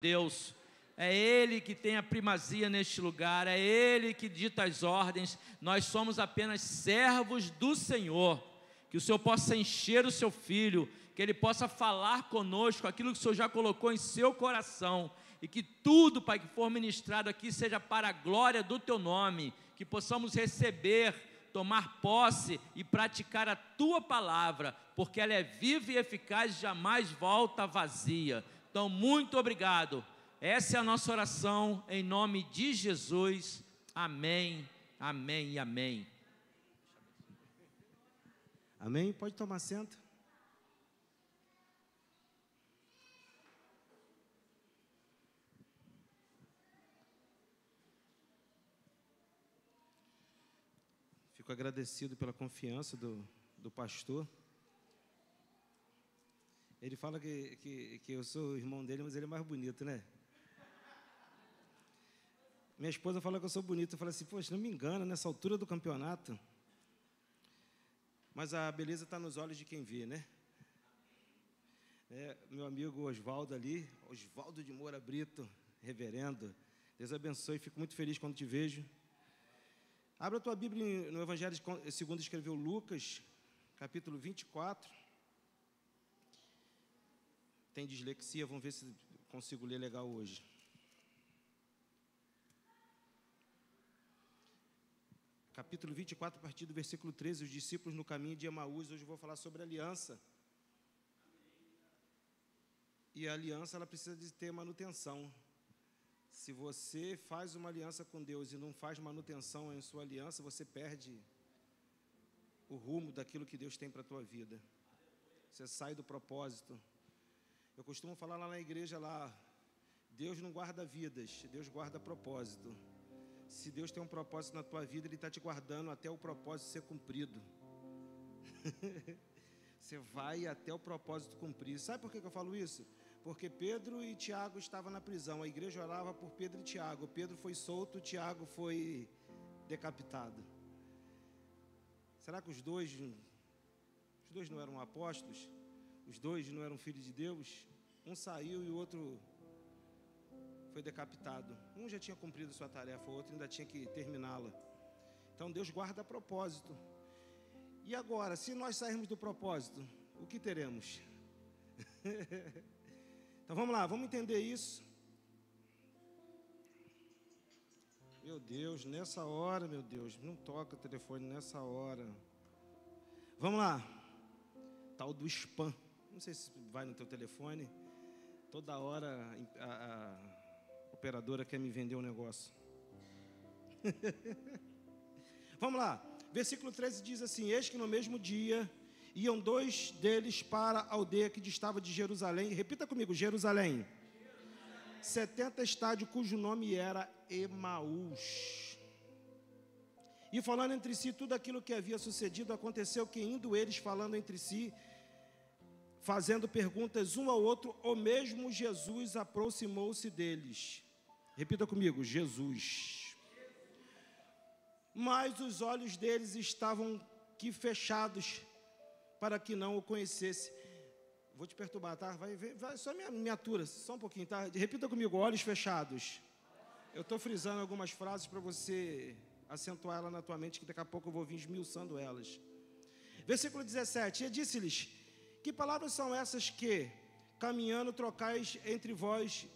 Deus, é Ele que tem a primazia neste lugar, é Ele que dita as ordens, nós somos apenas servos do Senhor. Que o Senhor possa encher o seu filho, que Ele possa falar conosco aquilo que o Senhor já colocou em seu coração, e que tudo, Pai, que for ministrado aqui seja para a glória do Teu nome, que possamos receber, tomar posse e praticar a Tua palavra, porque ela é viva e eficaz e jamais volta vazia. Então, muito obrigado. Essa é a nossa oração, em nome de Jesus. Amém, amém e amém. Amém? Pode tomar assento. Fico agradecido pela confiança do pastor. Ele fala que eu sou o irmão dele, mas ele é mais bonito, né? Minha esposa fala que eu sou bonito. Eu falo assim, poxa, não me engana, nessa altura do campeonato. Mas a beleza está nos olhos de quem vê, né? Meu amigo Oswaldo ali, Oswaldo de Moura Brito, reverendo. Deus abençoe, fico muito feliz quando te vejo. Abra a tua Bíblia no Evangelho segundo escreveu Lucas, capítulo 24. Tem dislexia, vamos ver se consigo ler legal hoje. Capítulo 24, a partir do versículo 13, os discípulos no caminho de Emaús. Hoje eu vou falar sobre aliança. E a aliança, ela precisa de ter manutenção. Se você faz uma aliança com Deus e não faz manutenção em sua aliança, você perde o rumo daquilo que Deus tem para a tua vida. Você sai do propósito. Eu costumo falar lá na igreja, Deus não guarda vidas, Deus guarda propósito. Se Deus tem um propósito na tua vida, Ele está te guardando até o propósito ser cumprido. Você vai até o propósito cumprir. Sabe por que eu falo isso? Porque Pedro e Tiago estavam na prisão. A igreja orava por Pedro e Tiago. Pedro foi solto, Tiago foi decapitado. Será que os dois não eram apóstolos? Os dois não eram filhos de Deus? Um saiu e o outro foi decapitado. Um já tinha cumprido sua tarefa, o outro ainda tinha que terminá-la. Então Deus guarda propósito. E agora, se nós sairmos do propósito, o que teremos? Então vamos lá, vamos entender isso. Meu Deus, nessa hora, meu Deus, não toca o telefone nessa hora. Vamos lá. Tal do spam. Não sei se vai no teu telefone. Toda hora a operadora quer me vender um negócio. Vamos lá. Versículo 13 diz assim: eis que no mesmo dia iam dois deles para a aldeia que distava de Jerusalém. Repita comigo, Jerusalém. 70 estádios, cujo nome era Emaús. E falando entre si tudo aquilo que havia sucedido, aconteceu que indo eles falando entre si, fazendo perguntas um ao outro, o mesmo Jesus aproximou-se deles. Repita comigo, Jesus. Mas os olhos deles estavam fechados, para que não o conhecesse. Vou te perturbar, tá? Vai só me atura, só um pouquinho, tá? Repita comigo, olhos fechados. Eu estou frisando algumas frases para você acentuar ela na tua mente, que daqui a pouco eu vou vir esmiuçando elas. Versículo 17, e disse-lhes: que palavras são essas que, caminhando, trocais entre vós?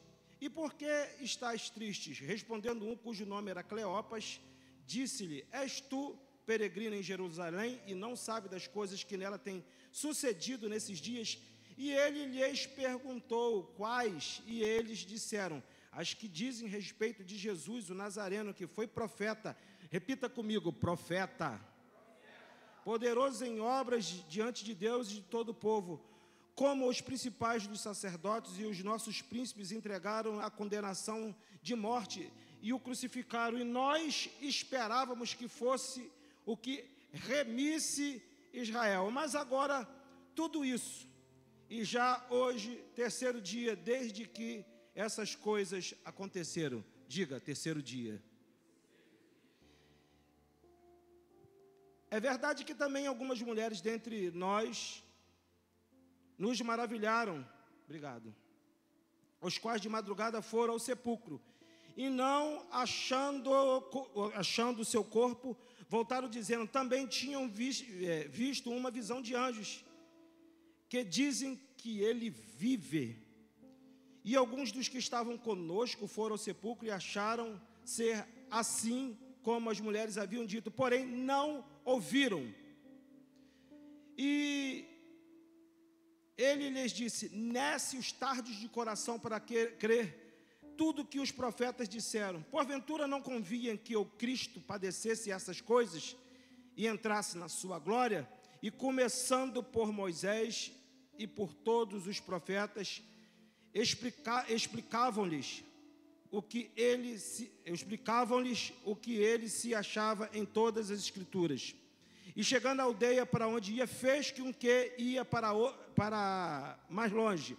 E por que estáis tristes? Respondendo um, cujo nome era Cleopas, disse-lhe: és tu peregrino em Jerusalém e não sabe das coisas que nela têm sucedido nesses dias? E ele lhes perguntou quais, e eles disseram: as que dizem respeito de Jesus, o Nazareno, que foi profeta. Repita comigo, profeta. Poderoso em obras diante de Deus e de todo o povo, como os principais dos sacerdotes e os nossos príncipes entregaram a condenação de morte e o crucificaram, e nós esperávamos que fosse o que remisse Israel. Mas agora, tudo isso, e já hoje, terceiro dia, desde que essas coisas aconteceram. Diga, terceiro dia. É verdade que também algumas mulheres dentre nós nos maravilharam. Obrigado. os quais de madrugada foram ao sepulcro, e não achando o seu corpo, voltaram dizendo, também tinham visto uma visão de anjos, que dizem que ele vive. E alguns dos que estavam conosco foram ao sepulcro e acharam ser assim como as mulheres haviam dito, porém não ouviram. E ele lhes disse, nece-os tardes de coração para crer tudo que os profetas disseram. Porventura não convinha que o Cristo padecesse essas coisas e entrasse na sua glória? E começando por Moisés e por todos os profetas, explicavam-lhes o que ele se achava em todas as escrituras. E chegando à aldeia para onde ia, fez que ia para mais longe.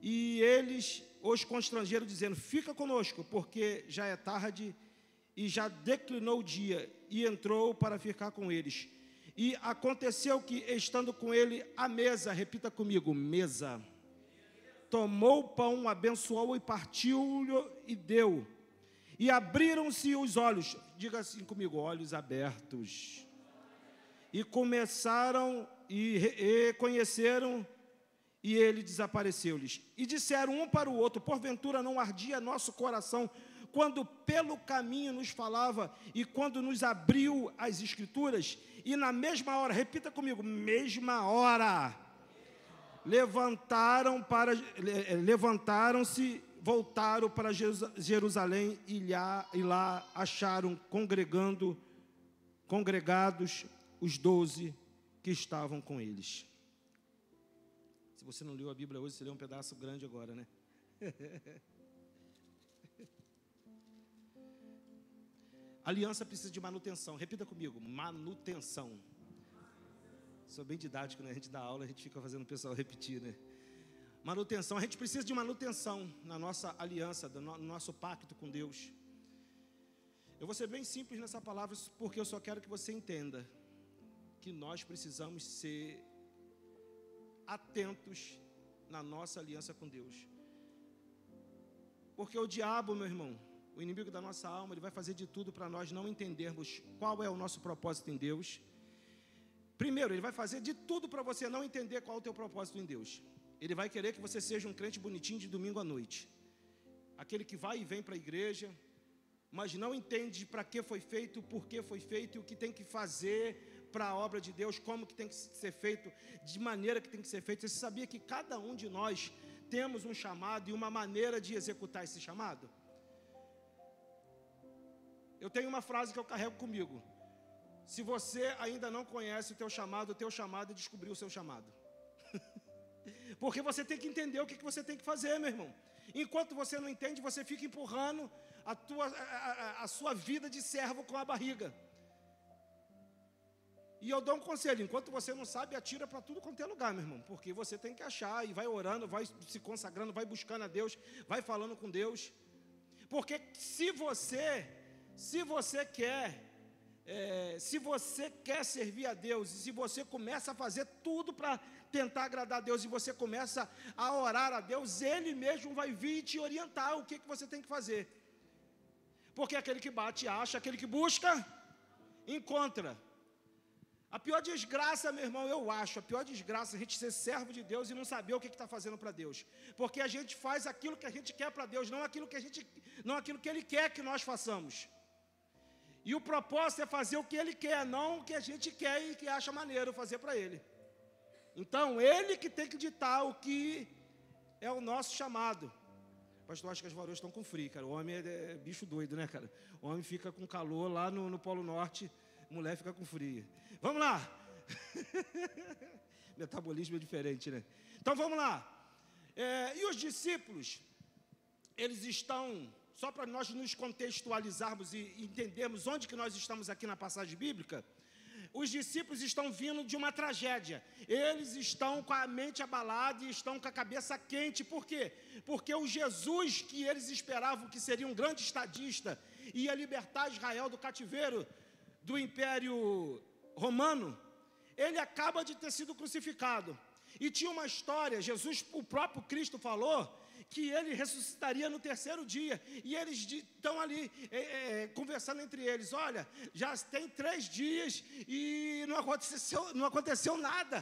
E eles os constrangeram, dizendo, fica conosco, porque já é tarde e já declinou o dia. E entrou para ficar com eles. E aconteceu que, estando com ele à mesa, repita comigo, mesa, tomou o pão, abençoou e partiu-lhe e deu. E abriram-se os olhos, diga assim comigo, olhos abertos. E começaram e conheceram, e ele desapareceu-lhes. E disseram um para o outro, porventura não ardia nosso coração, quando pelo caminho nos falava, e quando nos abriu as Escrituras, e na mesma hora, repita comigo, mesma hora, levantaram-se, voltaram para Jerusalém, e lá acharam congregados os 12 que estavam com eles. Se você não leu a Bíblia hoje, você leu um pedaço grande agora, né? Aliança precisa de manutenção. Repita comigo, manutenção. Sou bem didático, né? A gente dá aula, a gente fica fazendo o pessoal repetir, né? Manutenção, a gente precisa de manutenção na nossa aliança, no nosso pacto com Deus. Eu vou ser bem simples nessa palavra, porque eu só quero que você entenda que nós precisamos ser atentos na nossa aliança com Deus. Porque o diabo, meu irmão, o inimigo da nossa alma, ele vai fazer de tudo para nós não entendermos qual é o nosso propósito em Deus. Primeiro, ele vai fazer de tudo para você não entender qual é o teu propósito em Deus. Ele vai querer que você seja um crente bonitinho de domingo à noite. Aquele que vai e vem para a igreja, mas não entende para que foi feito, por que foi feito e o que tem que fazer para a obra de Deus, como que tem que ser feito, de maneira que tem que ser feito. Você sabia que cada um de nós temos um chamado e uma maneira de executar esse chamado? Eu tenho uma frase que eu carrego comigo. Se você ainda não conhece o teu chamado é descobrir o seu chamado. Porque você tem que entender o que você tem que fazer, meu irmão. Enquanto você não entende, você fica empurrando a sua vida de servo com a barriga. E eu dou um conselho, enquanto você não sabe, atira para tudo quanto é lugar, meu irmão. Porque você tem que achar, e vai orando, vai se consagrando, vai buscando a Deus, vai falando com Deus. Porque se você quer servir a Deus, e se você começa a fazer tudo para tentar agradar a Deus, e você começa a orar a Deus, Ele mesmo vai vir e te orientar o que você tem que fazer. Porque aquele que bate, acha, aquele que busca, encontra. A pior desgraça, meu irmão, eu acho, a pior desgraça é a gente ser servo de Deus e não saber o que está fazendo para Deus. Porque a gente faz aquilo que a gente quer para Deus, não aquilo que Ele quer que nós façamos. E o propósito é fazer o que Ele quer, não o que a gente quer e que acha maneiro fazer para Ele. Então, Ele que tem que ditar o que é o nosso chamado. Pastor, acho que as varoas estão com frio, cara. O homem é bicho doido, né, cara? O homem fica com calor lá no Polo Norte, a mulher fica com frio. Vamos lá! Metabolismo é diferente, né? Então, vamos lá. E os discípulos, eles estão... Só para nós nos contextualizarmos e entendermos onde que nós estamos aqui na passagem bíblica, os discípulos estão vindo de uma tragédia. Eles estão com a mente abalada e estão com a cabeça quente. Por quê? Porque o Jesus que eles esperavam que seria um grande estadista, ia libertar Israel do cativeiro do Império Romano, ele acaba de ter sido crucificado. E tinha uma história, o próprio Cristo falou, que ele ressuscitaria no terceiro dia. E eles estão ali conversando entre eles. Olha, já tem 3 dias e não aconteceu nada.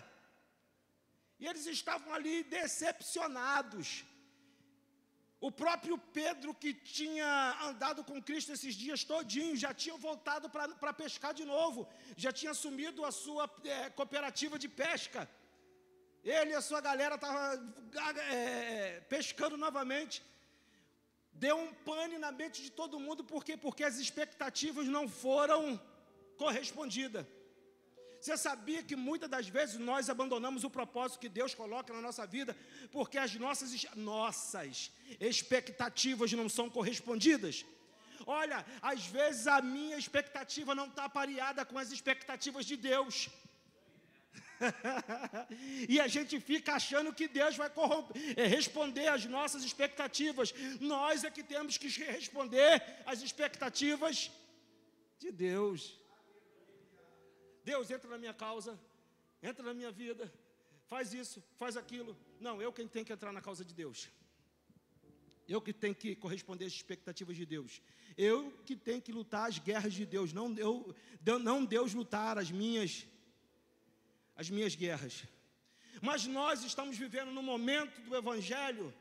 E eles estavam ali decepcionados. O próprio Pedro, que tinha andado com Cristo esses dias todinhos, já tinha voltado para pescar de novo. Já tinha assumido a sua cooperativa de pesca. Ele e a sua galera estavam pescando novamente. Deu um pane na mente de todo mundo. Por quê? Porque as expectativas não foram correspondidas. Você sabia que muitas das vezes nós abandonamos o propósito que Deus coloca na nossa vida porque as nossas expectativas não são correspondidas? Olha, às vezes a minha expectativa não está pareada com as expectativas de Deus. E a gente fica achando que Deus vai responder às nossas expectativas. Nós é que temos que responder às expectativas de Deus. Deus, entra na minha causa, entra na minha vida, faz isso, faz aquilo. Não, eu quem tenho que entrar na causa de Deus. Eu que tenho que corresponder às expectativas de Deus. Eu que tenho que lutar as guerras de Deus. Não Deus lutar as minhas guerras. Mas nós estamos vivendo num momento do Evangelho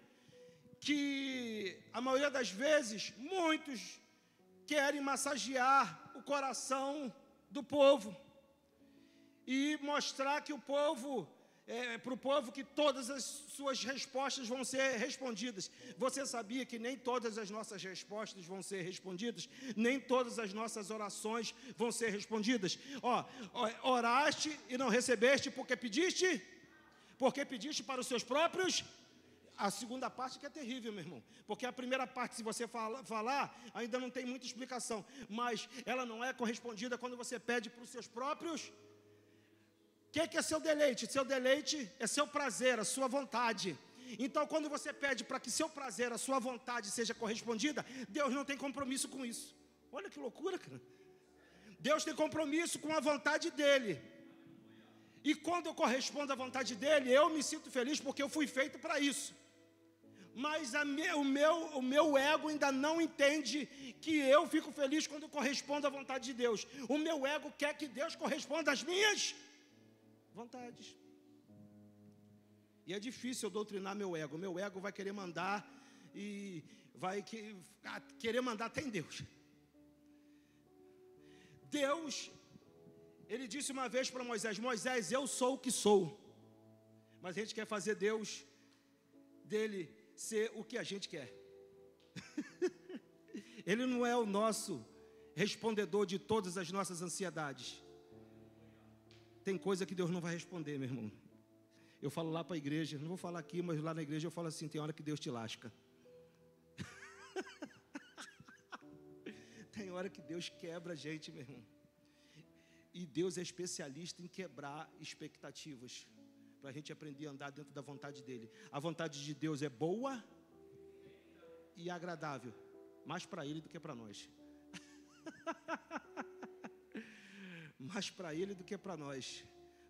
que, a maioria das vezes, muitos querem massagear o coração do povo e mostrar que para o povo que todas as suas respostas vão ser respondidas. Você sabia que nem todas as nossas respostas vão ser respondidas? Nem todas as nossas orações vão ser respondidas? Oraste e não recebeste porque pediste? Porque pediste para os seus próprios? A segunda parte que é terrível, meu irmão. Porque a primeira parte, se você falar, ainda não tem muita explicação. Mas ela não é correspondida quando você pede para os seus próprios. O que é seu deleite? Seu deleite é seu prazer, a sua vontade. Então, quando você pede para que seu prazer, a sua vontade seja correspondida, Deus não tem compromisso com isso. Olha que loucura, cara. Deus tem compromisso com a vontade dEle. E quando eu correspondo à vontade dEle, eu me sinto feliz porque eu fui feito para isso. Mas o meu ego ainda não entende que eu fico feliz quando eu correspondo à vontade de Deus. O meu ego quer que Deus corresponda às minhas vontades. E é difícil eu doutrinar meu ego. Meu ego vai querer mandar e vai querer mandar até em Deus. Deus, ele disse uma vez para Moisés: Moisés, eu sou o que sou. Mas a gente quer fazer Deus dele ser o que a gente quer. Ele não é o nosso respondedor de todas as nossas ansiedades. Tem coisa que Deus não vai responder, meu irmão. Eu falo lá para a igreja, não vou falar aqui, mas lá na igreja eu falo assim: tem hora que Deus te lasca. Tem hora que Deus quebra a gente, meu irmão. E Deus é especialista em quebrar expectativas, para a gente aprender a andar dentro da vontade dEle. A vontade de Deus é boa e agradável, mais para Ele do que para nós. Mais para Ele do que para nós.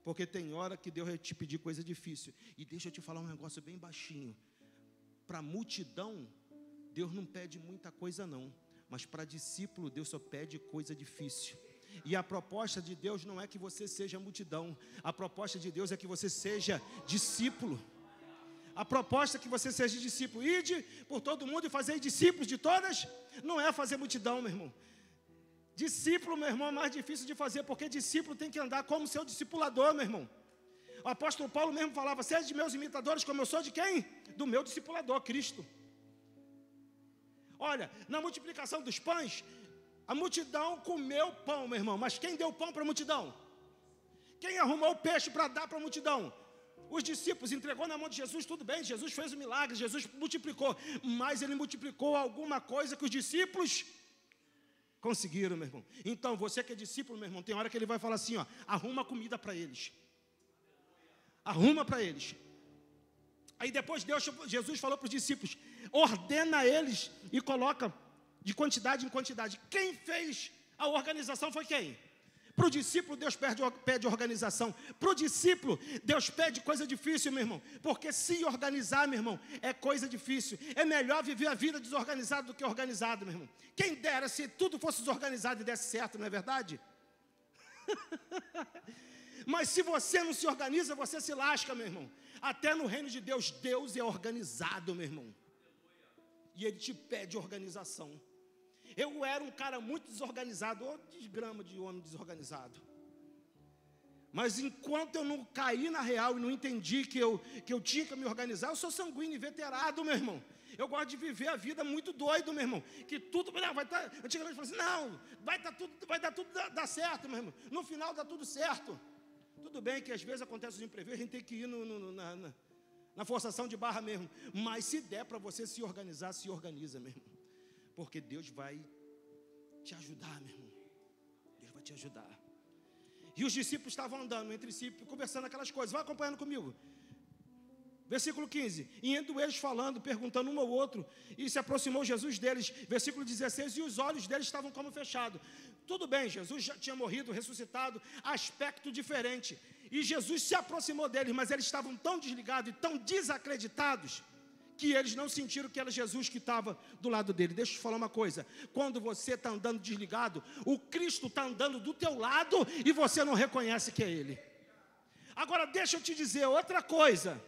Porque tem hora que Deus vai te pedir coisa difícil. E deixa eu te falar um negócio bem baixinho. Para multidão, Deus não pede muita coisa não. Mas para discípulo, Deus só pede coisa difícil. E a proposta de Deus não é que você seja multidão. A proposta de Deus é que você seja discípulo. A proposta é que você seja discípulo. Ide por todo mundo e fazer discípulos de todas. Não é fazer multidão, meu irmão. Discípulo, meu irmão, é mais difícil de fazer, porque discípulo tem que andar como seu discipulador, meu irmão. O apóstolo Paulo mesmo falava: sede de meus imitadores, como eu sou de quem? Do meu discipulador, Cristo. Olha, na multiplicação dos pães, a multidão comeu pão, meu irmão. Mas quem deu pão para a multidão? Quem arrumou o peixe para dar para a multidão? Os discípulos. Entregou na mão de Jesus, tudo bem, Jesus fez o milagre, Jesus multiplicou. Mas Ele multiplicou alguma coisa que os discípulos conseguiram, meu irmão. Então, você que é discípulo, meu irmão, tem hora que Ele vai falar assim, ó: arruma comida para eles. Arruma para eles. Aí depois Jesus falou para os discípulos: ordena eles e coloca de quantidade em quantidade. Quem fez a organização foi quem? Para o discípulo, Deus pede organização. Para o discípulo, Deus pede coisa difícil, meu irmão. Porque se organizar, meu irmão, é coisa difícil. É melhor viver a vida desorganizada do que organizado, meu irmão. Quem dera se tudo fosse desorganizado e desse certo, não é verdade? Mas se você não se organiza, você se lasca, meu irmão. Até no reino de Deus, Deus é organizado, meu irmão. E Ele te pede organização. Eu era um cara muito desorganizado, ou desgrama de homem desorganizado. Mas enquanto eu não caí na real e não entendi que eu tinha que me organizar, eu sou sanguíneo e veterado, meu irmão. Eu gosto de viver a vida muito doido, meu irmão. Que tudo vai estar. Antigamente eu falava assim, não, vai dar tudo dar certo, meu irmão. No final dá tudo certo. Tudo bem que às vezes acontece os imprevistos, a gente tem que ir na forçação de barra mesmo. Mas se der para você se organizar, se organiza, meu irmão. Porque Deus vai te ajudar, meu irmão. Deus vai te ajudar. E os discípulos estavam andando entre si, conversando aquelas coisas. Vai acompanhando comigo. Versículo 15. E indo eles falando, perguntando um ao outro, e se aproximou Jesus deles. Versículo 16. E os olhos deles estavam como fechados. Tudo bem, Jesus já tinha morrido, ressuscitado, aspecto diferente. E Jesus se aproximou deles, mas eles estavam tão desligados e tão desacreditados, que eles não sentiram que era Jesus que estava do lado dele. Deixa eu te falar uma coisa. Quando você está andando desligado, o Cristo está andando do teu lado e você não reconhece que é Ele. Agora, deixa eu te dizer outra coisa.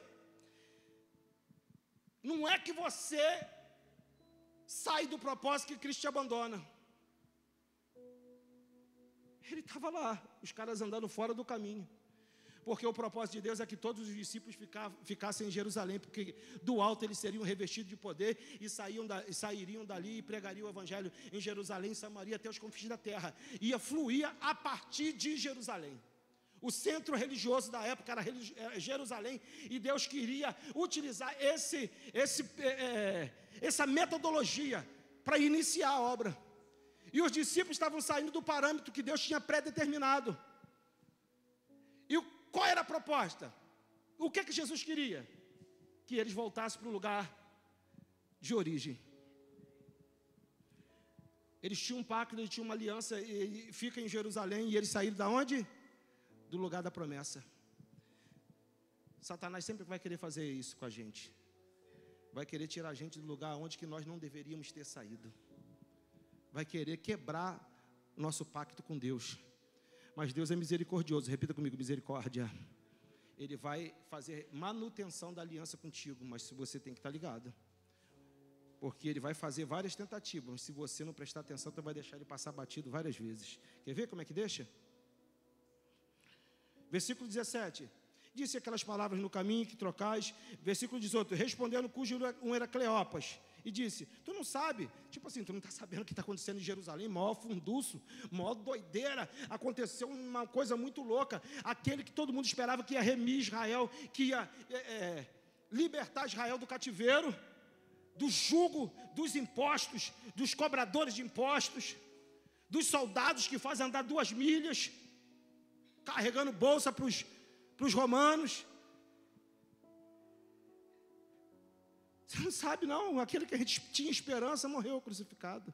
Não é que você sai do propósito que Cristo te abandona. Ele estava lá, os caras andando fora do caminho. Porque o propósito de Deus é que todos os discípulos ficassem em Jerusalém, porque do alto eles seriam revestidos de poder e sairiam dali e pregariam o evangelho em Jerusalém, em Samaria, até os confins da terra. Fluía a partir de Jerusalém. O centro religioso da época era Jerusalém, e Deus queria utilizar essa metodologia para iniciar a obra. E os discípulos estavam saindo do parâmetro que Deus tinha pré-determinado. E qual era a proposta? O que Jesus queria? Que eles voltassem para o lugar de origem. Eles tinham um pacto, eles tinham uma aliança, e fica em Jerusalém, e eles saíram da onde? Do lugar da promessa. Satanás sempre vai querer fazer isso com a gente. Vai querer tirar a gente do lugar onde que nós não deveríamos ter saído. Vai querer quebrar nosso pacto com Deus. Mas Deus é misericordioso, repita comigo, misericórdia. Ele vai fazer manutenção da aliança contigo, mas você tem que estar ligado. Porque ele vai fazer várias tentativas, mas se você não prestar atenção, você vai deixar ele passar batido várias vezes. Quer ver como é que deixa? Versículo 17. Disse aquelas palavras no caminho que trocais. Versículo 18. Respondendo, cujo um era Cleopas. E disse, tu não sabe, tipo assim, tu não está sabendo o que está acontecendo em Jerusalém, maior funduço, maior doideira, aconteceu uma coisa muito louca, aquele que todo mundo esperava que ia remir Israel, que ia libertar Israel do cativeiro, do jugo, dos impostos, dos cobradores de impostos, dos soldados que fazem andar 2 milhas, carregando bolsa para os romanos. Você não sabe não, aquele que a gente tinha esperança morreu crucificado.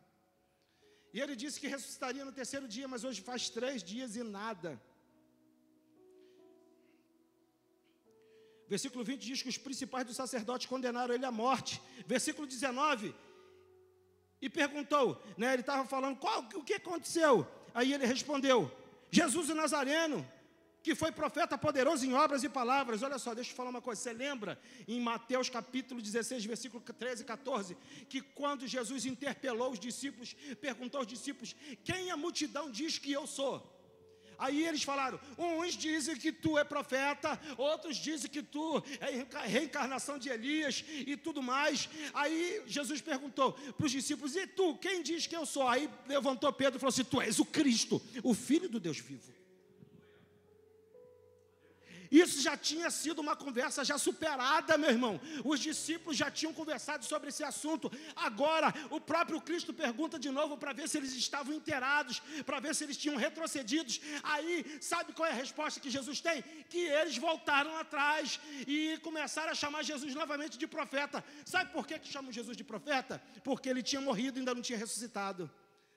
E ele disse que ressuscitaria no 3º dia, mas hoje faz 3 dias e nada. Versículo 20 diz que os principais dos sacerdotes condenaram ele à morte. Versículo 19, e perguntou, né, ele estava falando, o que aconteceu? Aí ele respondeu, Jesus o Nazareno, que foi profeta poderoso em obras e palavras. Olha só, deixa eu falar uma coisa. Você lembra em Mateus capítulo 16, versículo 13 e 14, que quando Jesus interpelou os discípulos, perguntou aos discípulos, quem a multidão diz que eu sou? Aí eles falaram, uns dizem que tu é profeta, outros dizem que tu é reencarnação de Elias e tudo mais. Aí Jesus perguntou para os discípulos, e tu, quem diz que eu sou? Aí levantou Pedro e falou assim, tu és o Cristo, o Filho do Deus vivo. Isso já tinha sido uma conversa já superada, meu irmão. Os discípulos já tinham conversado sobre esse assunto. Agora, o próprio Cristo pergunta de novo para ver se eles estavam inteirados, para ver se eles tinham retrocedido. Aí, sabe qual é a resposta que Jesus tem? Que eles voltaram atrás e começaram a chamar Jesus novamente de profeta. Sabe por que chamam Jesus de profeta? Porque ele tinha morrido e ainda não tinha ressuscitado.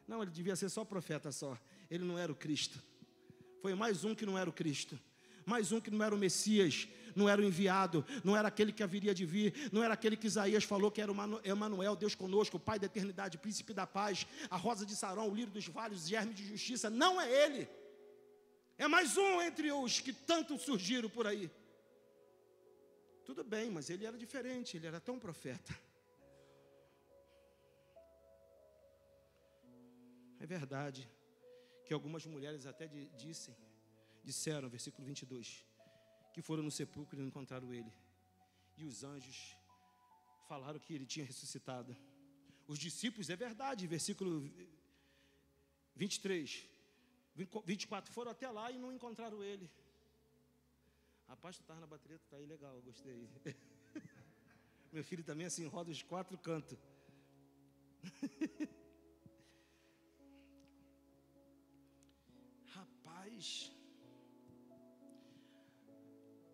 Não, ele devia ser só profeta só. Ele não era o Cristo. Foi mais um que não era o Cristo, mais um que não era o Messias, não era o enviado, não era aquele que haveria de vir, não era aquele que Isaías falou que era o Emanuel, Deus conosco, o Pai da eternidade, príncipe da paz, a rosa de Sarão, o lírio dos vales, o germe de justiça. Não é ele, é mais um entre os que tanto surgiram por aí. Tudo bem, mas ele era diferente, ele era tão profeta. É verdade que algumas mulheres até disseram, versículo 22, que foram no sepulcro e não encontraram ele. E os anjos falaram que ele tinha ressuscitado. Os discípulos, é verdade, versículo 23, 24, foram até lá e não encontraram ele. Rapaz, tu estava na bateria, tu está aí legal, eu gostei. Meu filho também assim, roda os 4 cantos. Rapaz,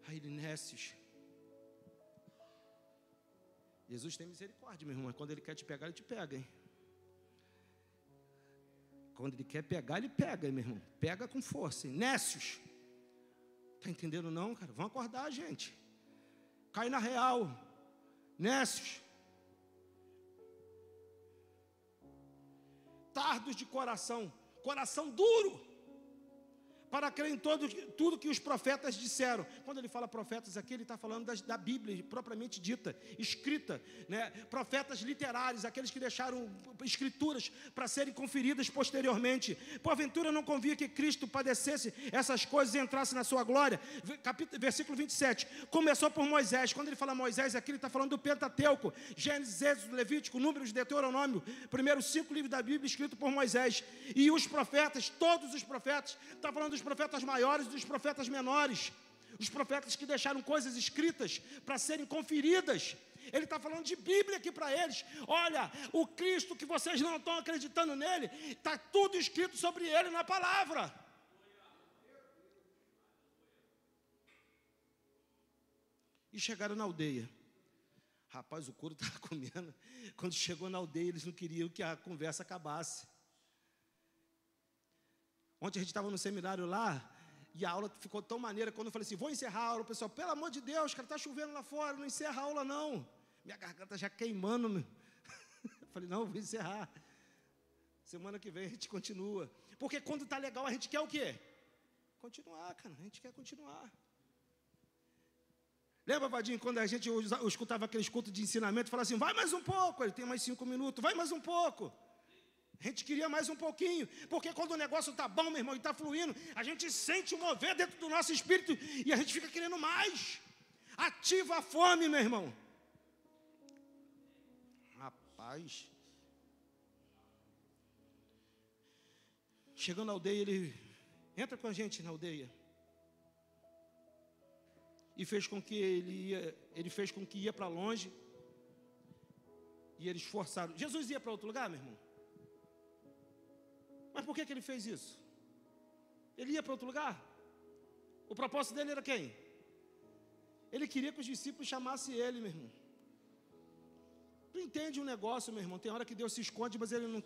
Irenécios, Jesus tem misericórdia, meu irmão. Quando ele quer te pegar, ele te pega, hein? Quando ele quer pegar, ele pega, meu irmão. Pega com força, hein? Nécios, tá entendendo não, cara? Vão acordar, gente. Cai na real. Nécios, tardos de coração, coração duro, para crer em tudo que os profetas disseram. Quando ele fala profetas aqui, ele está falando da Bíblia, propriamente dita, escrita, né? Profetas literários, aqueles que deixaram escrituras para serem conferidas posteriormente. Porventura não convia que Cristo padecesse essas coisas e entrasse na sua glória? Versículo 27, começou por Moisés. Quando ele fala Moisés aqui, ele está falando do Pentateuco, Gênesis, Êxodo, Levítico, Números, Deuteronômio, primeiros 5 livros da Bíblia escritos por Moisés. E os profetas, todos os profetas, está falando dos profetas maiores e dos profetas menores, os profetas que deixaram coisas escritas para serem conferidas. Ele está falando de Bíblia aqui para eles. Olha, o Cristo que vocês não estão acreditando nele, está tudo escrito sobre ele na palavra. E chegaram na aldeia. Rapaz, o couro estava comendo. Quando chegou na aldeia, eles não queriam que a conversa acabasse. Ontem a gente estava no seminário lá, e a aula ficou tão maneira, quando eu falei assim, vou encerrar a aula, o pessoal, pelo amor de Deus, cara, está chovendo lá fora, não encerra a aula não. Minha garganta já queimando, meu. Eu falei, não, vou encerrar. Semana que vem a gente continua. Porque quando está legal, a gente quer o quê? Continuar, cara, a gente quer continuar. Lembra, Vadinho, quando a gente escutava aqueles cultos de ensinamento, falava assim, vai mais um pouco, ele tem mais 5 minutos, vai mais um pouco. A gente queria mais um pouquinho, porque quando o negócio está bom, meu irmão, e está fluindo, a gente sente o mover dentro do nosso espírito e a gente fica querendo mais. Ativa a fome, meu irmão. Rapaz. Chegando na aldeia, ele entra com a gente na aldeia. E fez com que ele fez com que ia para longe. E eles forçaram. Jesus ia para outro lugar, meu irmão? Mas por que ele fez isso? Ele ia para outro lugar? O propósito dele era quem? Ele queria que os discípulos chamassem ele, meu irmão. Tu entende um negócio, meu irmão? Tem hora que Deus se esconde, mas ele não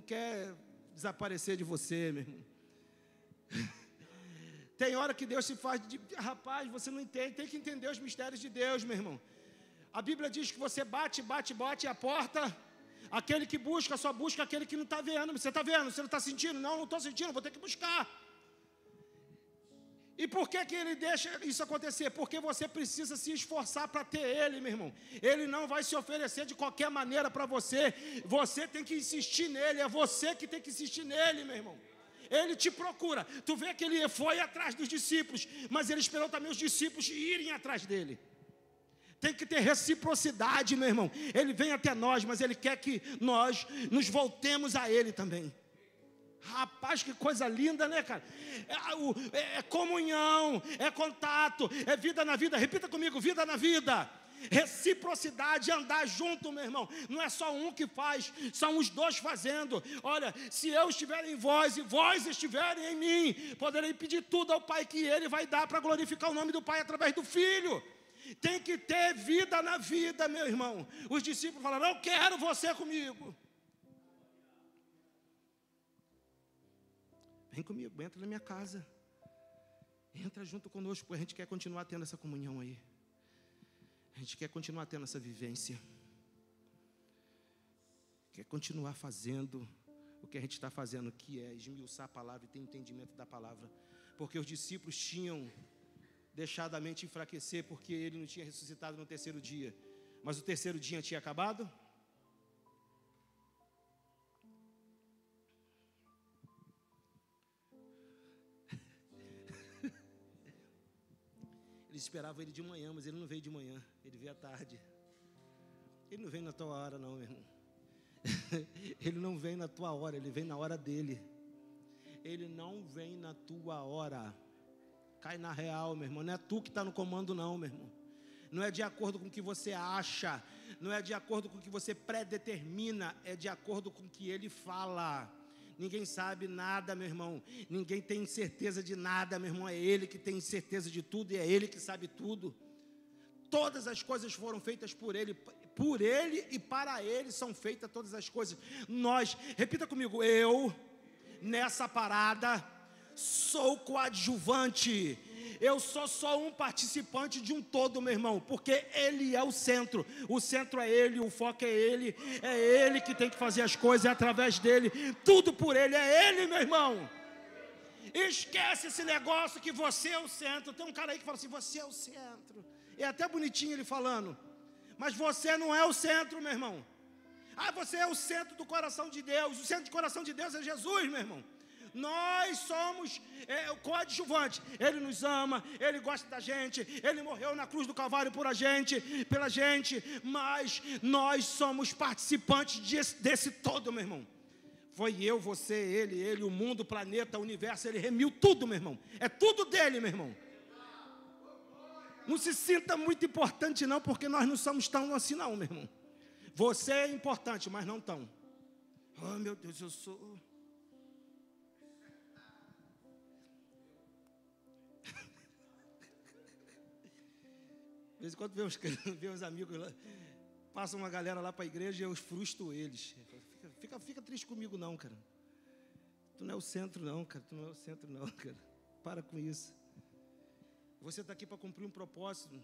quer desaparecer de você, meu irmão. Tem hora que Deus se faz de... Rapaz, você não entende, tem que entender os mistérios de Deus, meu irmão. A Bíblia diz que você bate a porta... Aquele que busca, só busca aquele que não está vendo. Você está vendo? Você não está sentindo? Não estou sentindo, vou ter que buscar. E por que ele deixa isso acontecer? Porque você precisa se esforçar para ter ele, meu irmão. Ele não vai se oferecer de qualquer maneira para você. Você tem que insistir nele, é você que tem que insistir nele, meu irmão. Ele te procura. Tu vê que ele foi atrás dos discípulos, mas ele esperou também os discípulos irem atrás dele. Tem que ter reciprocidade, meu irmão. Ele vem até nós, mas ele quer que nós nos voltemos a ele também. Rapaz, que coisa linda, né, cara? É comunhão, é contato, é vida na vida. Repita comigo, vida na vida. Reciprocidade, andar junto, meu irmão. Não é só um que faz, são os dois fazendo. Olha, se eu estiver em vós e vós estiverem em mim, poderei pedir tudo ao Pai que ele vai dar para glorificar o nome do Pai através do Filho. Tem que ter vida na vida, meu irmão. Os discípulos falaram, eu quero você comigo. Vem comigo, entra na minha casa. Entra junto conosco, porque a gente quer continuar tendo essa comunhão aí. A gente quer continuar tendo essa vivência. Quer continuar fazendo o que a gente está fazendo, que é esmiuçar a palavra e ter entendimento da palavra. Porque os discípulos tinham deixado a mente enfraquecer, porque ele não tinha ressuscitado no terceiro dia. Mas o terceiro dia tinha acabado? Eles esperavam ele de manhã, mas ele não veio de manhã, ele veio à tarde. Ele não vem na tua hora não, meu irmão. Ele não vem na tua hora, ele vem na hora dele. Ele não vem na tua hora. Cai na real, meu irmão. Não é tu que está no comando não, meu irmão. Não é de acordo com o que você acha, não é de acordo com o que você predetermina, é de acordo com o que ele fala. Ninguém sabe nada, meu irmão. Ninguém tem certeza de nada, meu irmão. É ele que tem certeza de tudo e é ele que sabe tudo. Todas as coisas foram feitas por ele e para ele são feitas todas as coisas. Nós, repita comigo, eu, nessa parada, sou coadjuvante. Eu sou só um participante de um todo, meu irmão, porque ele é o centro é ele, o foco é ele que tem que fazer as coisas, é através dele, tudo por ele, é ele, meu irmão. Esquece esse negócio que você é o centro. Tem um cara aí que fala assim, você é o centro. É até bonitinho ele falando, mas você não é o centro, meu irmão. Você é o centro do coração de Deus. O centro do coração de Deus é Jesus, meu irmão. Nós somos o coadjuvante. Ele nos ama, Ele gosta da gente, Ele morreu na cruz do Calvário pela gente, mas nós somos participantes desse todo, meu irmão. Foi eu, você, ele, o mundo, o planeta, o universo, Ele remiu tudo, meu irmão. É tudo dele, meu irmão. Não se sinta muito importante não, porque nós não somos tão assim não, meu irmão. Você é importante, mas não tão. Oh, meu Deus, eu sou... De vez em quando vê uns amigos lá, passa uma galera lá para a igreja e eu frustro eles. Fica triste comigo não, cara. Tu não é o centro não, cara. Tu não é o centro não, cara. Para com isso. Você está aqui para cumprir um propósito.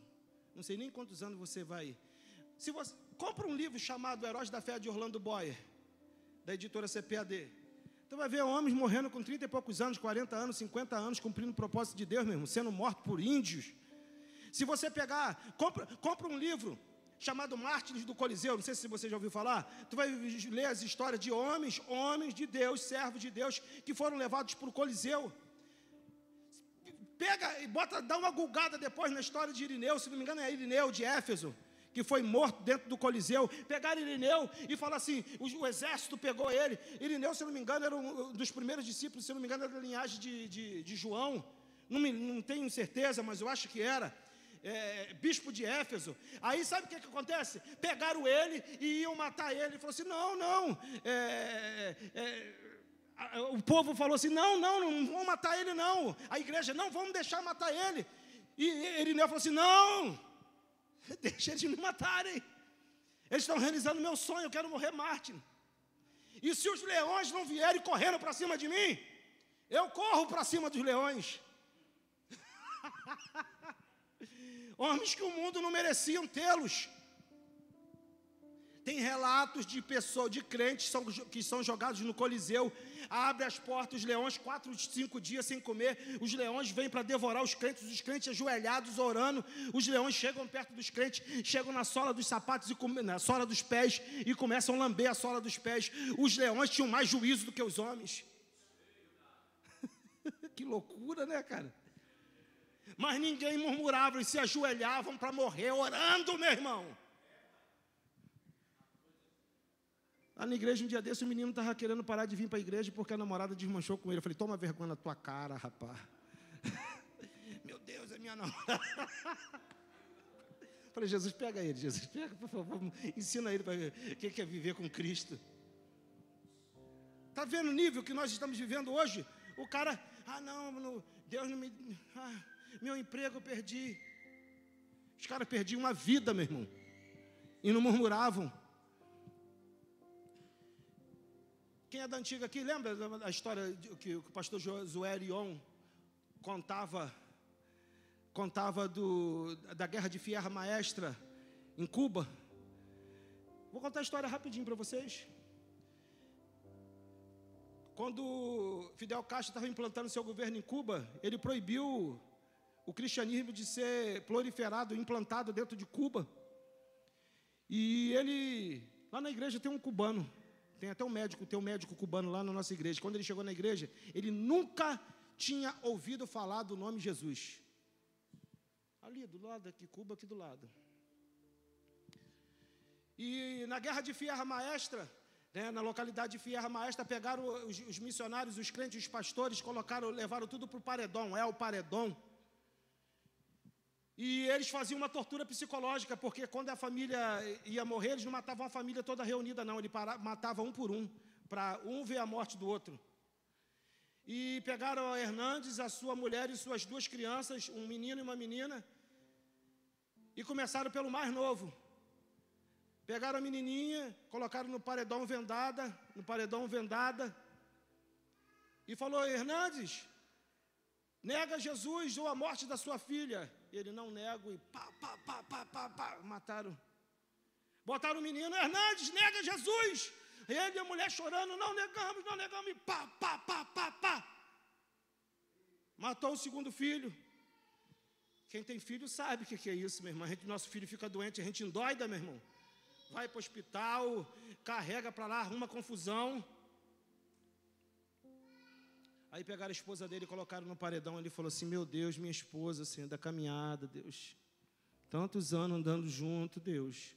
Não sei nem quantos anos você vai. Se você compra um livro chamado Heróis da Fé de Orlando Boyer, da editora CPAD. Tu vai ver homens morrendo com 30 e poucos anos, 40 anos, 50 anos, cumprindo o propósito de Deus mesmo, sendo morto por índios. Se você pegar, compra um livro chamado Mártires do Coliseu, não sei se você já ouviu falar, tu vai ler as histórias de homens de Deus, servos de Deus, que foram levados para o Coliseu. Pega e dá uma gulgada depois na história de Irineu, se não me engano é Irineu de Éfeso, que foi morto dentro do Coliseu. Pegaram Irineu e falaram assim, o exército pegou ele. Irineu, se não me engano, era um dos primeiros discípulos, se não me engano, era da linhagem de João, não tenho certeza, mas eu acho que era. Bispo de Éfeso. Aí sabe o que acontece? Pegaram ele e iam matar ele. Ele falou assim, não. O povo falou assim, não vão matar ele não. A igreja, não, vamos deixar matar ele. E Irineu falou assim, não, deixa eles me matarem. Eles estão realizando meu sonho, eu quero morrer mártir. E se os leões não vierem correndo para cima de mim, eu corro para cima dos leões. Homens que o mundo não mereciam tê-los. Tem relatos de pessoas, de crentes que são jogados no Coliseu. Abre as portas, os leões, 4, 5 dias sem comer. Os leões vêm para devorar os crentes ajoelhados, orando. Os leões chegam perto dos crentes, chegam na sola dos sapatos, na sola dos pés, e começam a lamber a sola dos pés. Os leões tinham mais juízo do que os homens. Que loucura, né, cara? Mas ninguém murmurava, eles se ajoelhavam para morrer orando, meu irmão. Lá na igreja, um dia desse, o menino estava querendo parar de vir para a igreja porque a namorada desmanchou com ele. Eu falei, toma vergonha na tua cara, rapaz. Meu Deus, é minha namorada. Eu falei, Jesus, pega ele, Jesus, pega, por favor, ensina ele o que é viver com Cristo. Está vendo o nível que nós estamos vivendo hoje? O cara, Deus não me... meu emprego eu perdi. Os caras perdiam uma vida, meu irmão, e não murmuravam. Quem é da antiga aqui, lembra a história que o pastor Josué Erion contava da guerra de Sierra Maestra em Cuba? Vou contar a história rapidinho para vocês. Quando Fidel Castro estava implantando seu governo em Cuba, ele proibiu o cristianismo de ser proliferado, implantado dentro de Cuba. E ele, lá na igreja tem um cubano, tem até um médico cubano lá na nossa igreja. Quando ele chegou na igreja, ele nunca tinha ouvido falar do nome Jesus. Ali do lado, aqui, Cuba aqui do lado. E na guerra de Sierra Maestra, na localidade de Sierra Maestra, pegaram os missionários, os crentes, os pastores, levaram tudo para o paredão, o paredão. E eles faziam uma tortura psicológica, porque quando a família ia morrer, eles não matavam a família toda reunida, não. Eles matavam um por um, para um ver a morte do outro. E pegaram a Hernandes, a sua mulher e suas 2 crianças, um menino e uma menina, e começaram pelo mais novo. Pegaram a menininha, colocaram no paredão vendada, e falou: Hernandes, nega Jesus ou a morte da sua filha. Ele: não nego, e mataram. Botaram o menino: Hernandes, nega Jesus. Ele e a mulher chorando: não negamos, e pá. Matou o segundo filho. Quem tem filho sabe o que é isso, meu irmão. Nosso filho fica doente, a gente endoida, meu irmão. Vai para o hospital, carrega para lá, arruma confusão. Aí pegaram a esposa dele e colocaram no paredão. Ele falou assim: meu Deus, minha esposa, Senhor, da caminhada, Deus. Tantos anos andando junto, Deus.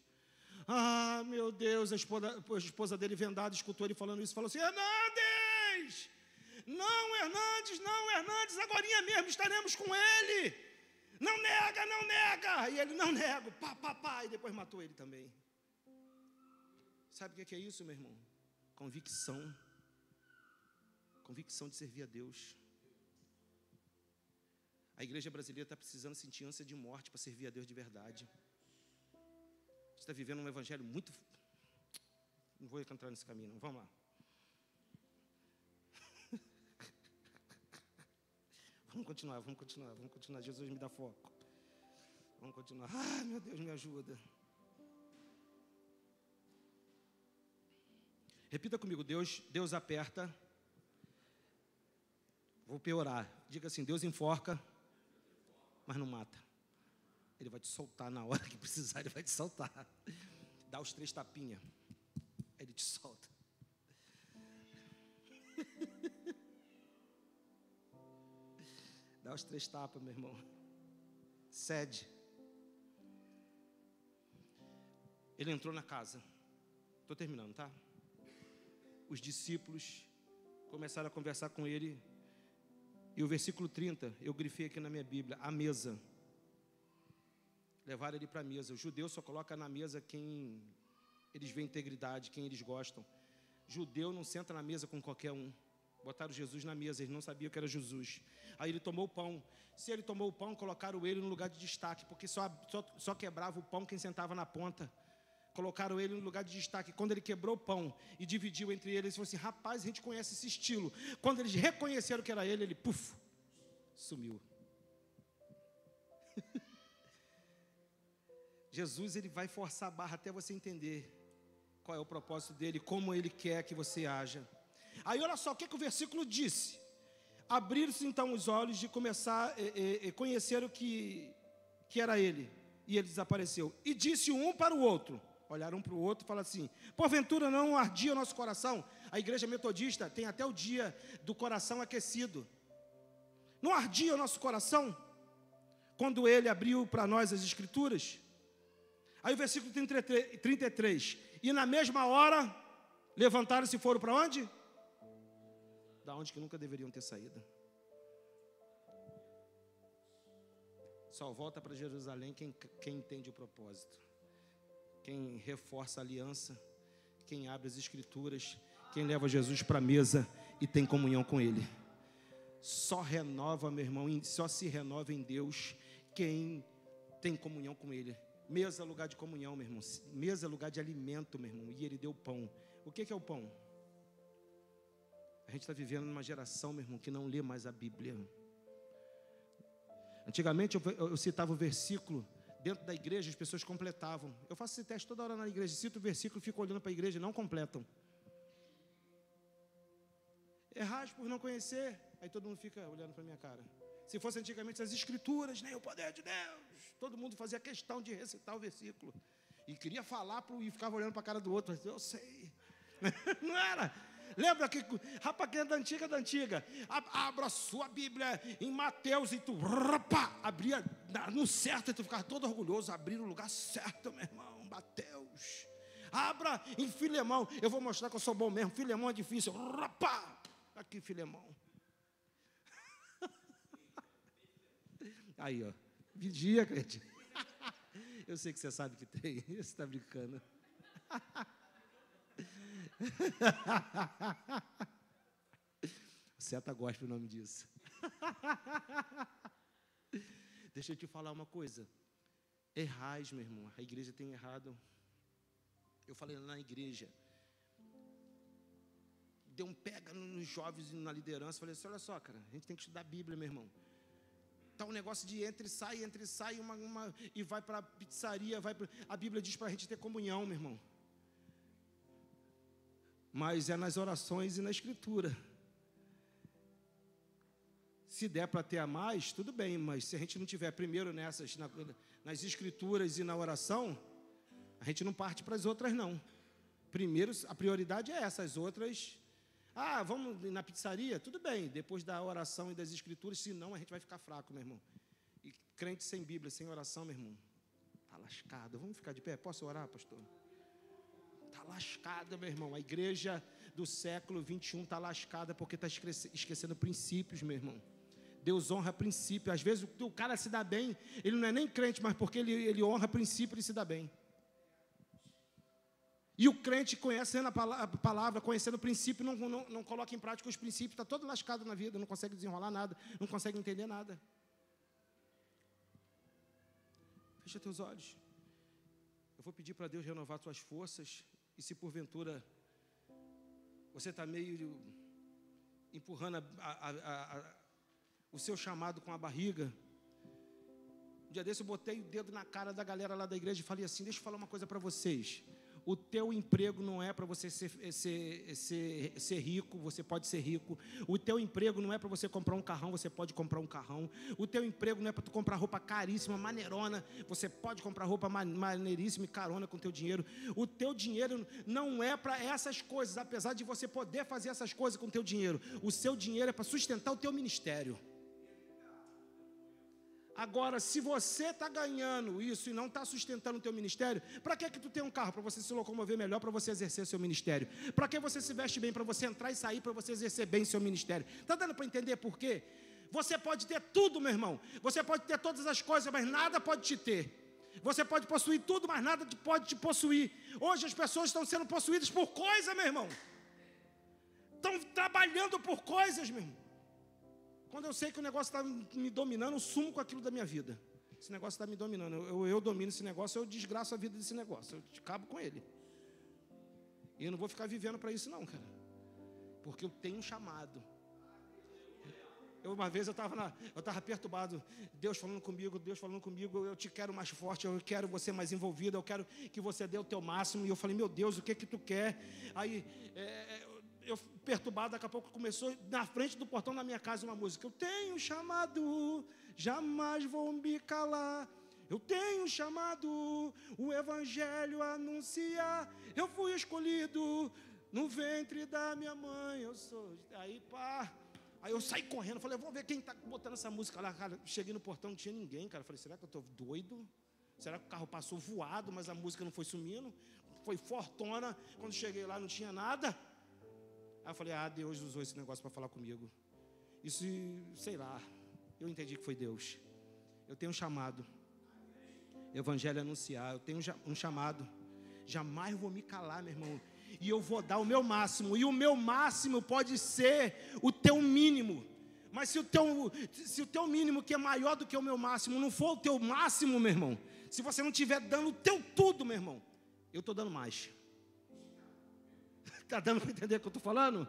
Ah, meu Deus, a esposa dele vendada escutou ele falando isso. Falou assim: Hernandes, não, Hernandes, agorinha mesmo estaremos com ele. Não nega. E ele: não nego, pá. E depois matou ele também. Sabe o que é isso, meu irmão? Convicção de servir a Deus. A igreja brasileira está precisando sentir ânsia de morte para servir a Deus de verdade. A gente está vivendo um evangelho muito... Não vou entrar nesse caminho, não. Vamos lá. Vamos continuar. Jesus, me dá foco. Vamos continuar. Ai, meu Deus, me ajuda. Repita comigo: Deus aperta. Vou piorar. Diga assim: Deus enforca, mas não mata. Ele vai te soltar na hora que precisar, ele vai te soltar. Dá os 3 tapinhas, aí ele te solta. Dá os 3 tapas, meu irmão. Cede. Ele entrou na casa. Estou terminando, tá? Os discípulos começaram a conversar com ele. E o versículo 30, eu grifei aqui na minha Bíblia: a mesa. Levaram ele para a mesa. O judeu só coloca na mesa quem eles veem integridade, quem eles gostam. Judeu não senta na mesa com qualquer um. Botaram Jesus na mesa, eles não sabiam que era Jesus. Aí ele tomou o pão. Se ele tomou o pão, colocaram ele no lugar de destaque, porque só quebrava o pão quem sentava na ponta. Colocaram ele no lugar de destaque. Quando ele quebrou o pão e dividiu entre eles, ele falou assim: rapaz, a gente conhece esse estilo. Quando eles reconheceram que era ele, sumiu. Jesus, ele vai forçar a barra até você entender qual é o propósito dele, como ele quer que você haja. Aí olha só o que o versículo disse: abriram-se então os olhos de começar a conhecer o que era ele. E ele desapareceu. E disse um para o outro. Olharam um para o outro e falaram assim: porventura não ardia o nosso coração? A igreja metodista tem até o dia do coração aquecido. Não ardia o nosso coração quando ele abriu para nós as escrituras? Aí o versículo 33. E na mesma hora, levantaram-se e foram para onde? Da onde que nunca deveriam ter saído. Só volta para Jerusalém quem entende o propósito. Quem reforça a aliança, quem abre as escrituras, quem leva Jesus para a mesa e tem comunhão com Ele. Só renova, meu irmão, só se renova em Deus quem tem comunhão com Ele. Mesa é lugar de comunhão, meu irmão. Mesa é lugar de alimento, meu irmão. E Ele deu pão. O que é o pão? A gente está vivendo numa geração, meu irmão, que não lê mais a Bíblia. Antigamente eu citava o versículo dentro da igreja, as pessoas completavam. Eu faço esse teste toda hora na igreja, cito o versículo, fico olhando para a igreja e não completam. Errais por não conhecer, aí todo mundo fica olhando para a minha cara. Se fosse antigamente as escrituras, nem o poder de Deus, todo mundo fazia questão de recitar o versículo. E queria falar e ficava olhando para a cara do outro. Eu sei. Não era? Lembra que, rapaz, quem é da antiga, abra a sua Bíblia em Mateus e tu, abria no certo e tu ficava todo orgulhoso, abrir no lugar certo, meu irmão, Mateus. Abra em Filemão, eu vou mostrar que eu sou bom mesmo, Filemão é difícil, aqui Filemão. Aí, ó, vigia, crente. Eu sei que você sabe que tem, você está brincando. Seta gosta do nome disso. Deixa eu te falar uma coisa. Errais, meu irmão. A igreja tem errado. Eu falei na igreja. Deu um pega nos jovens e na liderança. Falei assim, olha só, cara, a gente tem que estudar a Bíblia, meu irmão. Tá um negócio de entre e sai, e vai para a pizzaria, a Bíblia diz para a gente ter comunhão, meu irmão. Mas é nas orações e na escritura. Se der para ter a mais, tudo bem, mas se a gente não tiver primeiro nas escrituras e na oração, a gente não parte para as outras, não. Primeiro, a prioridade é essa, as outras... vamos na pizzaria? Tudo bem, depois da oração e das escrituras, senão a gente vai ficar fraco, meu irmão. E crente sem Bíblia, sem oração, meu irmão, está lascado. Vamos ficar de pé? Posso orar, pastor? Está lascada, meu irmão. A igreja do século 21 está lascada porque está esquecendo princípios, meu irmão. Deus honra princípio. Às vezes o cara se dá bem, ele não é nem crente, mas porque ele honra princípio, ele se dá bem. E o crente, conhecendo a palavra, conhecendo o princípio, não coloca em prática os princípios, está todo lascado na vida, não consegue desenrolar nada, não consegue entender nada. Fecha teus olhos. Eu vou pedir para Deus renovar tuas forças. E se porventura você está meio empurrando o seu chamado com a barriga. Um dia desse eu botei o dedo na cara da galera lá da igreja e falei assim, deixa eu falar uma coisa para vocês. O teu emprego não é para você ser rico, você pode ser rico. O teu emprego não é para você comprar um carrão, você pode comprar um carrão. O teu emprego não é para tu comprar roupa caríssima, maneirona, você pode comprar roupa maneiríssima e carona com o teu dinheiro. O teu dinheiro não é para essas coisas, apesar de você poder fazer essas coisas com o teu dinheiro. O seu dinheiro é para sustentar o teu ministério. Agora, se você está ganhando isso e não está sustentando o teu ministério, para que tu tem um carro? Para você se locomover melhor, para você exercer seu ministério. Para que você se veste bem? Para você entrar e sair, para você exercer bem seu ministério. Está dando para entender por quê? Você pode ter tudo, meu irmão. Você pode ter todas as coisas, mas nada pode te ter. Você pode possuir tudo, mas nada pode te possuir. Hoje as pessoas estão sendo possuídas por coisas, meu irmão. Estão trabalhando por coisas, meu irmão. Quando eu sei que o negócio está me dominando, eu sumo com aquilo da minha vida. Esse negócio está me dominando. Eu domino esse negócio, eu desgraço a vida desse negócio. Eu acabo com ele. E eu não vou ficar vivendo para isso não, cara. Porque eu tenho um chamado. Uma vez eu estava perturbado. Deus falando comigo, eu te quero mais forte, eu quero você mais envolvido, eu quero que você dê o teu máximo. E eu falei, meu Deus, o que tu quer? Aí... eu perturbado, daqui a pouco começou na frente do portão da minha casa uma música. Eu tenho chamado, jamais vou me calar. Eu tenho chamado, o evangelho a anunciar. Eu fui escolhido no ventre da minha mãe. Aí eu saí correndo, falei, vou ver quem está botando essa música lá, cara. Cheguei no portão, não tinha ninguém, cara. Falei, será que eu estou doido? Será que o carro passou voado, mas a música não foi sumindo? Foi fortona. Quando cheguei lá, não tinha nada. Aí eu falei, Deus usou esse negócio para falar comigo. Isso, sei lá, eu entendi que foi Deus. Eu tenho um chamado. Evangelho anunciar, eu tenho um chamado. Jamais vou me calar, meu irmão. E eu vou dar o meu máximo. E o meu máximo pode ser o teu mínimo. Mas se o teu mínimo, que é maior do que o meu máximo, não for o teu máximo, meu irmão. Se você não estiver dando o teu tudo, meu irmão, eu estou dando mais. Está dando para entender o que eu estou falando?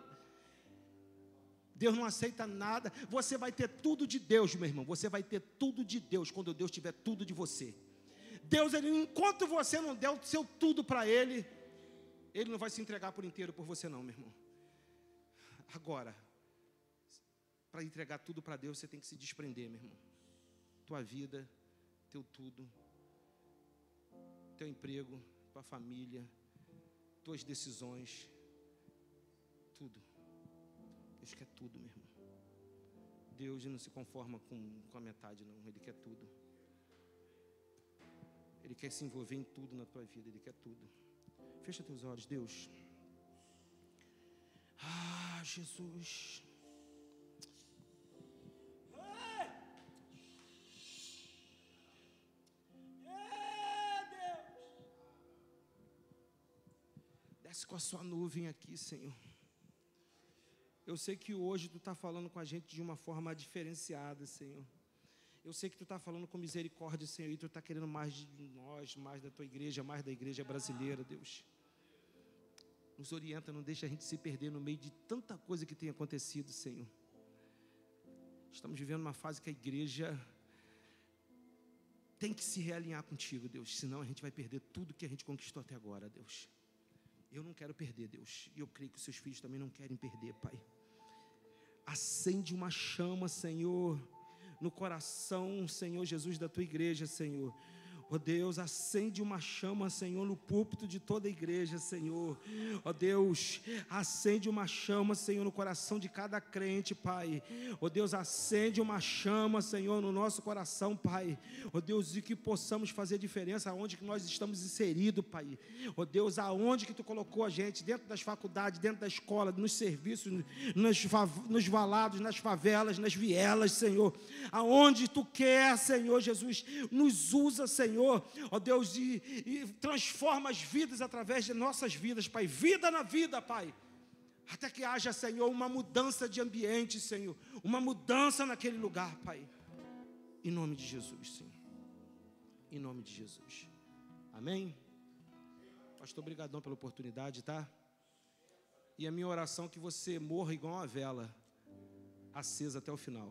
Deus não aceita nada. Você vai ter tudo de Deus, meu irmão. Você vai ter tudo de Deus quando Deus tiver tudo de você. Deus, enquanto você não der o seu tudo para Ele, Ele não vai se entregar por inteiro por você não, meu irmão. Agora, para entregar tudo para Deus, você tem que se desprender, meu irmão. Tua vida, teu tudo, teu emprego, tua família, tuas decisões, tudo. Deus quer tudo, meu irmão. Deus não se conforma com a metade, não. Ele quer tudo. Ele quer se envolver em tudo na tua vida. Ele quer tudo. Fecha teus olhos, Deus. Ah, Jesus. Desce com a sua nuvem aqui, Senhor. Eu sei que hoje Tu está falando com a gente de uma forma diferenciada, Senhor. Eu sei que Tu está falando com misericórdia, Senhor, e Tu está querendo mais de nós, mais da Tua igreja, mais da igreja brasileira, Deus. Nos orienta, não deixa a gente se perder no meio de tanta coisa que tem acontecido, Senhor. Estamos vivendo uma fase que a igreja tem que se realinhar contigo, Deus, senão a gente vai perder tudo que a gente conquistou até agora, Deus. Eu não quero perder, Deus, e eu creio que os Seus filhos também não querem perder, Pai. Acende uma chama, Senhor, no coração, Senhor Jesus, da Tua igreja, Senhor. Ó Deus, acende uma chama, Senhor, no púlpito de toda a igreja, Senhor. Ó Deus, acende uma chama, Senhor, no coração de cada crente, Pai. Ó Deus, acende uma chama, Senhor, no nosso coração, Pai. Ó Deus, e que possamos fazer diferença aonde que nós estamos inseridos, Pai. Ó Deus, aonde que Tu colocou a gente, dentro das faculdades, dentro da escola, nos serviços, nos valados, nas favelas, nas vielas, Senhor. Aonde Tu quer, Senhor Jesus, nos usa, Senhor. Ó Deus, e transforma as vidas através de nossas vidas, Pai. Vida na vida, Pai. Até que haja, Senhor, uma mudança de ambiente, Senhor. Uma mudança naquele lugar, Pai. Em nome de Jesus, Senhor. Em nome de Jesus. Amém? Pastor, obrigadão pela oportunidade, tá? E a minha oração é que você morra igual uma vela, acesa até o final.